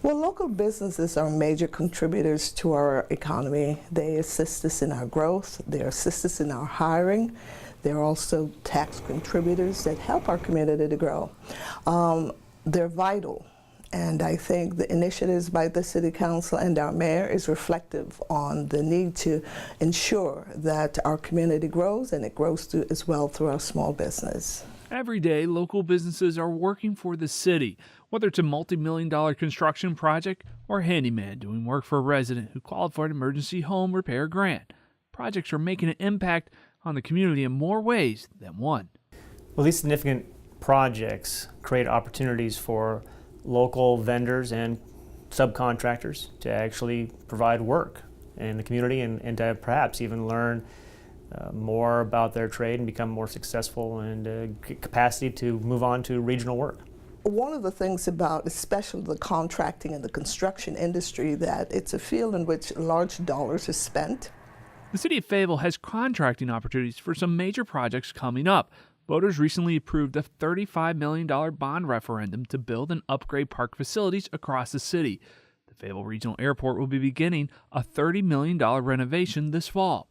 Well, local businesses are major contributors to our economy. They assist us in our growth, they assist us in our hiring. They're also tax contributors that help our community to grow. They're vital, and I think the initiatives by the City Council and our mayor is reflective on the need to ensure that our community grows, and it grows as well through our small business. Every day, local businesses are working for the city, whether it's a multi-million-dollar construction project or a handyman doing work for a resident who qualified for an emergency home repair grant. Projects are making an impact on the community in more ways than one. Well, these significant projects create opportunities for local vendors and subcontractors to actually provide work in the community and to perhaps even learn more about their trade and become more successful and get capacity to move on to regional work. One of the things about especially the contracting and the construction industry, that it's a field in which large dollars are spent. The city of Fayetteville has contracting opportunities for some major projects coming up. Voters recently approved a $35 million bond referendum to build and upgrade park facilities across the city. The Fayetteville Regional Airport will be beginning a $30 million renovation this fall.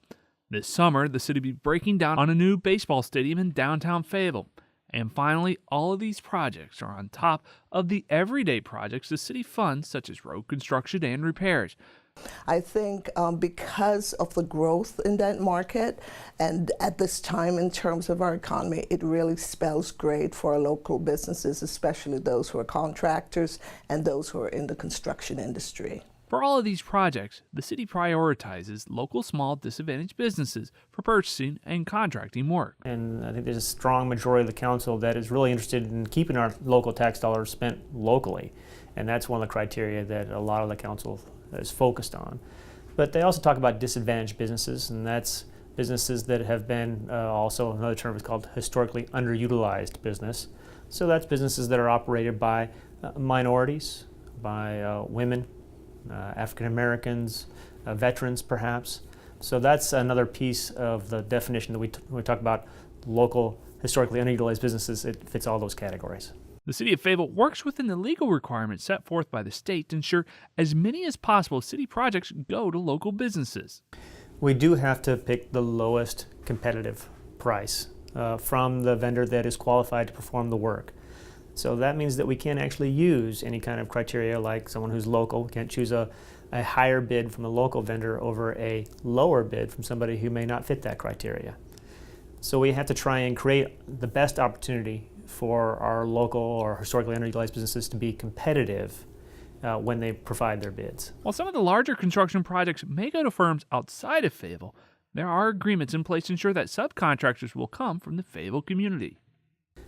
This summer, the city will be breaking down on a new baseball stadium in downtown Fayetteville. And finally, all of these projects are on top of the everyday projects the city funds, such as road construction and repairs. I think because of the growth in that market and at this time in terms of our economy, it really spells great for our local businesses, especially those who are contractors and those who are in the construction industry. For all of these projects, the city prioritizes local small disadvantaged businesses for purchasing and contracting work. And I think there's a strong majority of the council that is really interested in keeping our local tax dollars spent locally. And that's one of the criteria that a lot of the council is focused on. But they also talk about disadvantaged businesses, and that's businesses that have been also another term is called historically underutilized business. So that's businesses that are operated by minorities, by women, African Americans, veterans perhaps. So that's another piece of the definition that we talk about local historically underutilized businesses. It fits all those categories. The city of Fayetteville works within the legal requirements set forth by the state to ensure as many as possible city projects go to local businesses. We do have to pick the lowest competitive price from the vendor that is qualified to perform the work. So that means that we can't actually use any kind of criteria like someone who's local. We can't choose a higher bid from a local vendor over a lower bid from somebody who may not fit that criteria. So we have to try and create the best opportunity for our local or historically underutilized businesses to be competitive when they provide their bids. While some of the larger construction projects may go to firms outside of Fayetteville, there are agreements in place to ensure that subcontractors will come from the Fayetteville community.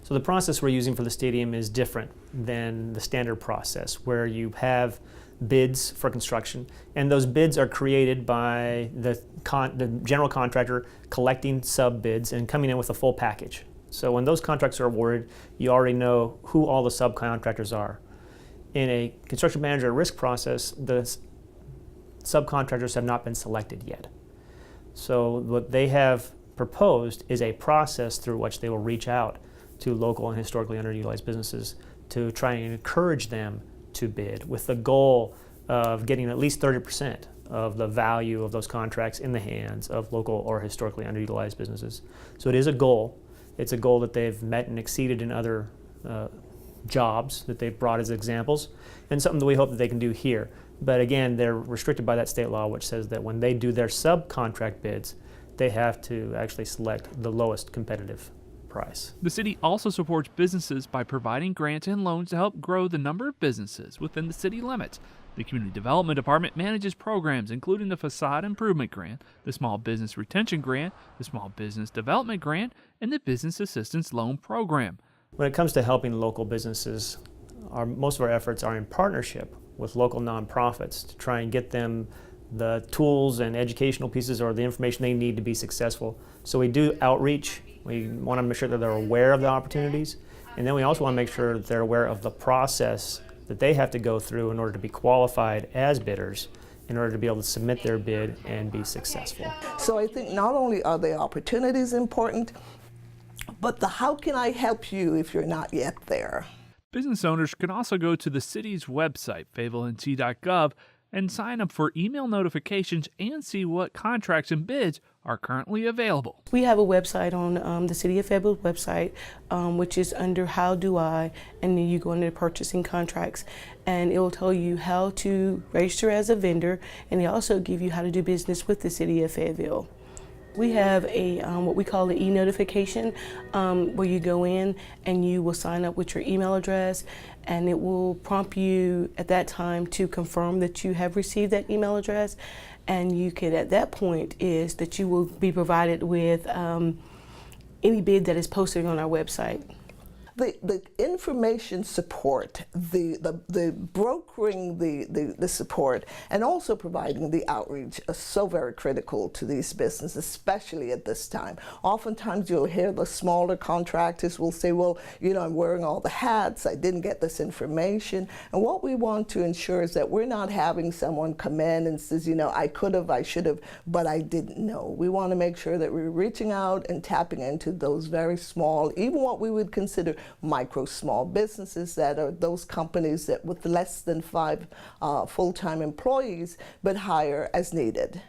So the process we're using for the stadium is different than the standard process where you have bids for construction, and those bids are created by the general contractor collecting sub bids and coming in with a full package. So when those contracts are awarded, you already know who all the subcontractors are. In a construction manager risk process, the subcontractors have not been selected yet. So what they have proposed is a process through which they will reach out to local and historically underutilized businesses to try and encourage them to bid with the goal of getting at least 30% of the value of those contracts in the hands of local or historically underutilized businesses. So it is a goal. It's a goal that they've met and exceeded in other jobs that they've brought as examples, and something that we hope that they can do here. But again, they're restricted by that state law, which says that when they do their subcontract bids, they have to actually select the lowest competitive price. The city also supports businesses by providing grants and loans to help grow the number of businesses within the city limits. The Community Development Department manages programs including the Facade Improvement Grant, the Small Business Retention Grant, the Small Business Development Grant, and the Business Assistance Loan Program. When it comes to helping local businesses, most of our efforts are in partnership with local nonprofits to try and get them the tools and educational pieces or the information they need to be successful. So we do outreach. We want to make sure that they're aware of the opportunities, and then we also want to make sure that they're aware of the process that they have to go through in order to be qualified as bidders in order to be able to submit their bid and be successful. So I think not only are the opportunities important, but the how can I help you if you're not yet there. Business owners can also go to the city's website, fayettevilleNT.gov, and sign up for email notifications and see what contracts and bids are currently available. We have a website on the City of Fayetteville website, which is under How Do I, and then you go under purchasing contracts, and it will tell you how to register as a vendor, and they also give you how to do business with the City of Fayetteville. We have a what we call the e-notification, where you go in and you will sign up with your email address, and it will prompt you at that time to confirm that you have received that email address, and you can, at that point, is that you will be provided with any bid that is posted on our website. The information support, the brokering the support, and also providing the outreach are so very critical to these businesses, especially at this time. Oftentimes you'll hear the smaller contractors will say, well, you know, I'm wearing all the hats, I didn't get this information. And what we want to ensure is that we're not having someone come in and says, you know, I could have, I should have, but I didn't know. We want to make sure that we're reaching out and tapping into those very small, even what we would consider micro small businesses, that are those companies that with less than 5 full-time employees but hire as needed.